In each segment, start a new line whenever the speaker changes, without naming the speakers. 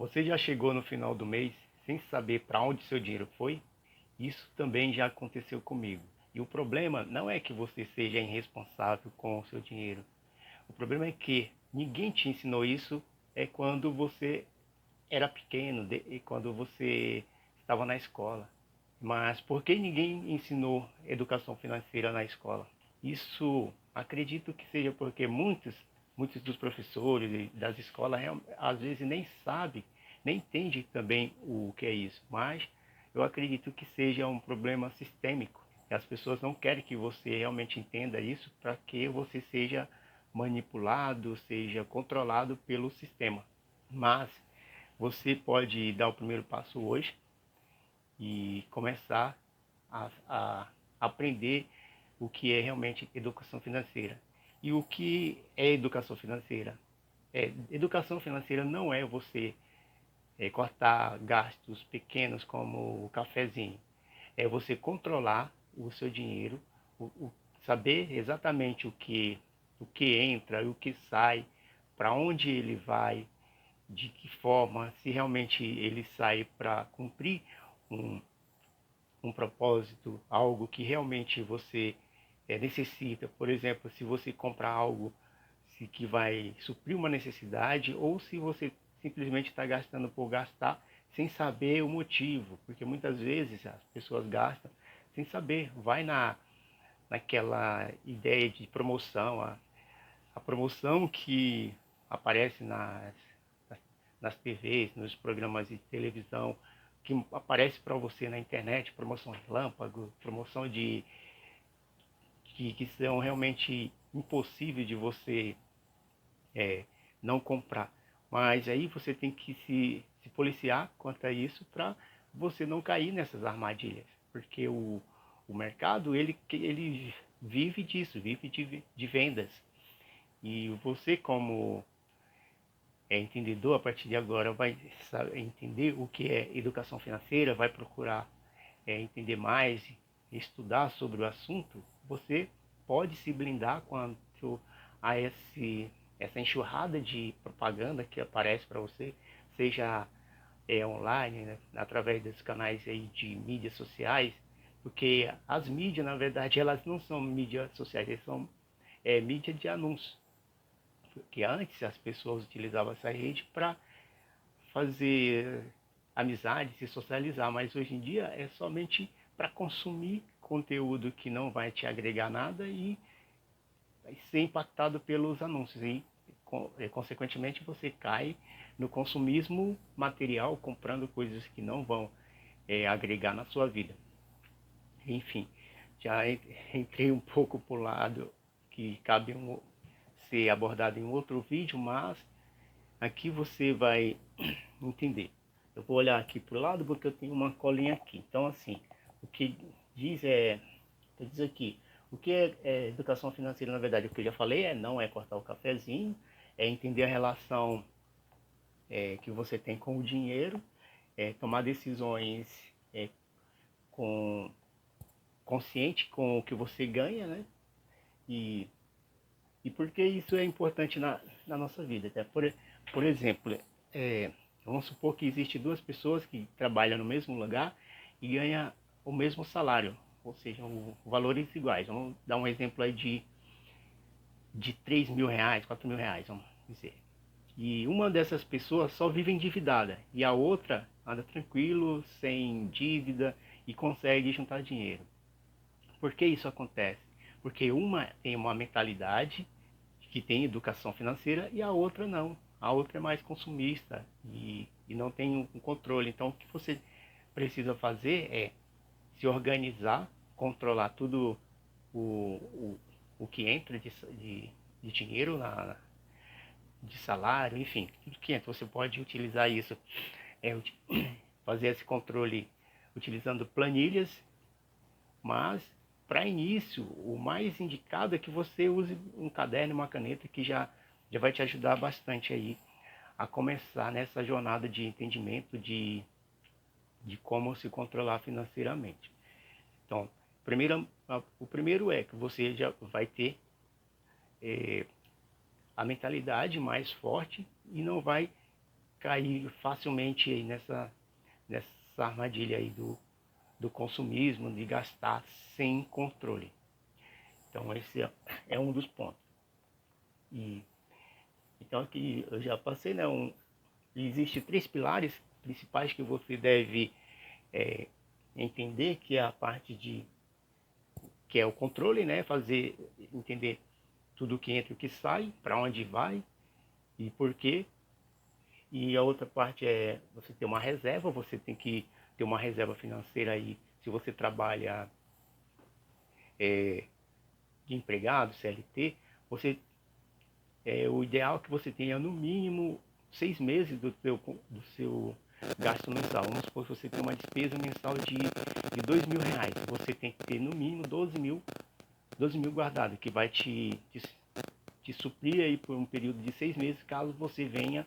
Você já chegou no final do mês sem saber para onde seu dinheiro foi? Isso também já aconteceu comigo. E o problema não é que você seja irresponsável com o seu dinheiro. O problema é que ninguém te ensinou isso quando você era pequeno, e quando você estava na escola. Mas por que ninguém ensinou educação financeira na escola? Isso acredito que seja porque muitos dos professores e das escolas às vezes nem sabem, nem entendem também o que é isso. Mas eu acredito que seja um problema sistêmico. E as pessoas não querem que você realmente entenda isso para que você seja manipulado, seja controlado pelo sistema. Mas você pode dar o primeiro passo hoje e começar a aprender o que é realmente educação financeira. E o que é educação financeira? Educação financeira não é você cortar gastos pequenos como o cafezinho. É você controlar o seu dinheiro, saber exatamente o que entra e o que sai, para onde ele vai, de que forma, se realmente ele sai para cumprir um, um propósito, algo que realmente você necessita. Por exemplo, se você comprar algo que vai suprir uma necessidade ou se você simplesmente está gastando por gastar sem saber o motivo, porque muitas vezes as pessoas gastam sem saber, vai naquela ideia de promoção, a promoção que aparece nas TVs, nos programas de televisão, que aparece para você na internet, promoção relâmpago, promoção que são realmente impossíveis de você é, não comprar. Mas aí você tem que se policiar quanto a isso para você não cair nessas armadilhas. Porque o mercado, ele vive disso, vive de vendas. E você como entendedor, a partir de agora, vai entender o que é educação financeira, vai procurar entender mais, estudar sobre o assunto, você pode se blindar quanto a essa enxurrada de propaganda que aparece para você, seja online, né, através dos canais aí de mídias sociais, porque as mídias, na verdade, elas não são mídias sociais, elas são mídia de anúncios. Porque antes as pessoas utilizavam essa rede para fazer amizade, se socializar, mas hoje em dia é somente para consumir conteúdo que não vai te agregar nada e vai ser impactado pelos anúncios. E, consequentemente, você cai no consumismo material, comprando coisas que não vão agregar na sua vida. Enfim, já entrei um pouco para o lado que cabe ser abordado em outro vídeo, mas aqui você vai entender. Eu vou olhar aqui para o lado porque eu tenho uma colinha aqui. Então, assim, o que diz aqui, o que é educação financeira, na verdade, o que eu já falei não é cortar o cafezinho, é entender a relação que você tem com o dinheiro, tomar decisões com consciente com o que você ganha, né? E, e por que isso é importante na nossa vida? Tá? Por exemplo, vamos supor que existe duas pessoas que trabalham no mesmo lugar e ganham o mesmo salário, ou seja, valores iguais. Vamos dar um exemplo aí de 3 mil reais, 4 mil reais, vamos dizer. E uma dessas pessoas só vive endividada e a outra anda tranquilo, sem dívida e consegue juntar dinheiro. Por que isso acontece? Porque uma tem uma mentalidade que tem educação financeira e a outra não. A outra é mais consumista e não tem um controle. Então, o que você precisa fazer é se organizar, controlar tudo o que entra de dinheiro, de salário, enfim, tudo que entra. Você pode utilizar isso, é, fazer esse controle utilizando planilhas, mas para início, o mais indicado é que você use um caderno e uma caneta que já vai te ajudar bastante aí a começar nessa jornada de entendimento de como se controlar financeiramente. Então, o primeiro é que você já vai ter a mentalidade mais forte e não vai cair facilmente aí nessa armadilha aí do consumismo, de gastar sem controle. Então esse é um dos pontos. E então aqui eu já passei, né? Existem 3 pilares principais que você deve entender, que é a parte que é o controle, né? Entender tudo que entra e o que sai, para onde vai e por quê. E a outra parte é você ter uma reserva, você tem que ter uma reserva financeira aí, se você trabalha de empregado, CLT, o ideal é que você tenha no mínimo 6 meses do seu gasto mensal. Vamos supor que você tem uma despesa mensal de R$ 2.000, você tem que ter no mínimo 12 mil guardado, que vai te suprir aí por um período de 6 meses, caso você venha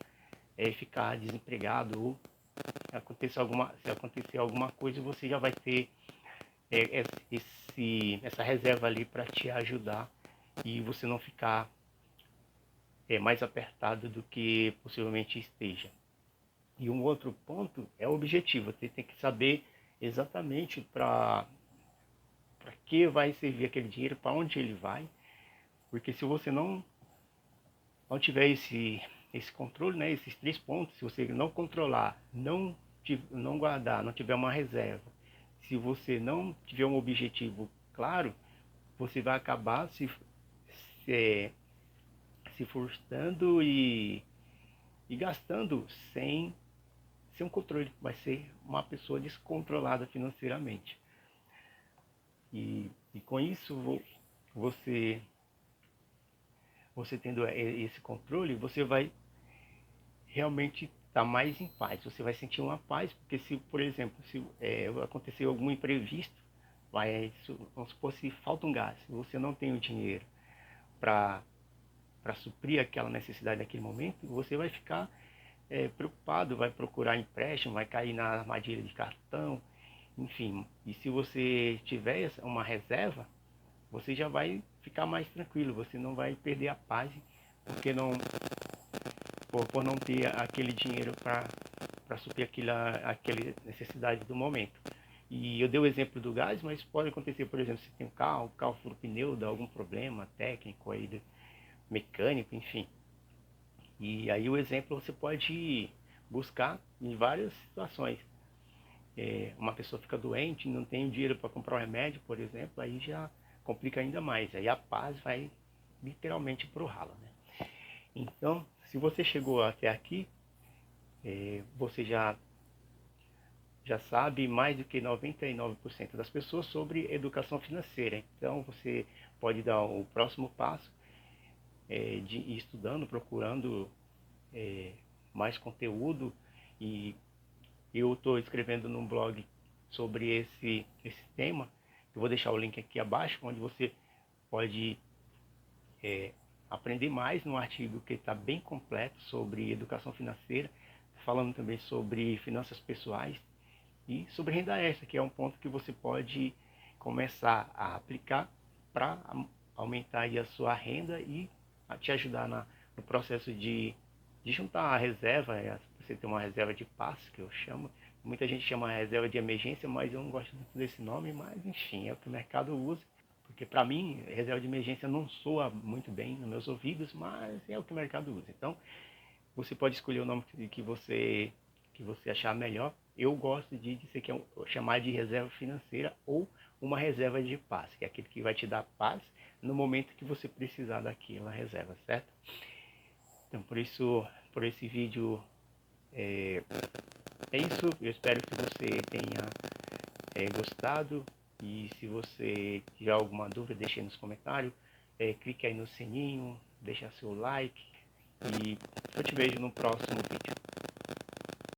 ficar desempregado ou se acontecer alguma coisa, você já vai ter essa reserva ali para te ajudar e você não ficar mais apertado do que possivelmente esteja. E um outro ponto é o objetivo. Você tem que saber exatamente para que vai servir aquele dinheiro, para onde ele vai, porque se você não tiver esse controle, né, esses 3 pontos, se você não controlar, não guardar, não tiver uma reserva, se você não tiver um objetivo claro, você vai acabar se frustrando e gastando sem um controle. Vai ser uma pessoa descontrolada financeiramente. E com isso, você tendo esse controle, você vai realmente estar mais em paz. Você vai sentir uma paz, porque se, por exemplo, se acontecer algum imprevisto, vamos supor, se falta um gás, se você não tem o dinheiro para suprir aquela necessidade naquele momento, você vai ficar preocupado, vai procurar empréstimo, vai cair na armadilha de cartão, enfim. E se você tiver uma reserva, você já vai ficar mais tranquilo, você não vai perder a paz, porque por não ter aquele dinheiro para suprir aquela necessidade do momento. E eu dei o exemplo do gás, mas pode acontecer, por exemplo, se tem um carro, o carro fura o pneu, dá algum problema técnico aí, mecânico, enfim. E aí o exemplo você pode buscar em várias situações. Uma pessoa fica doente, não tem dinheiro para comprar um remédio, por exemplo, aí já complica ainda mais. Aí a paz vai literalmente pro ralo, né? Então, se você chegou até aqui, você já sabe mais do que 99% das pessoas sobre educação financeira. Então, você pode dar o próximo passo de ir estudando, procurando mais conteúdo. E eu estou escrevendo num blog sobre esse tema. Eu vou deixar o link aqui abaixo, onde você pode aprender mais no artigo que está bem completo sobre educação financeira, falando também sobre finanças pessoais e sobre renda extra, que é um ponto que você pode começar a aplicar para aumentar aí a sua renda e a te ajudar no processo de juntar a reserva. Você tem uma reserva de passe, que eu chamo. Muita gente chama reserva de emergência, mas eu não gosto muito desse nome, mas enfim, é o que o mercado usa. Porque para mim, reserva de emergência não soa muito bem nos meus ouvidos, mas é o que o mercado usa. Então, você pode escolher o nome que você achar melhor. Eu gosto de dizer que chamar de reserva financeira ou uma reserva de paz, que é aquele que vai te dar paz no momento que você precisar daquela reserva, certo? Então, por esse vídeo é isso. Eu espero que você tenha gostado. E se você tiver alguma dúvida, deixe aí nos comentários. Clique aí no sininho, deixa seu like. E eu te vejo no próximo vídeo.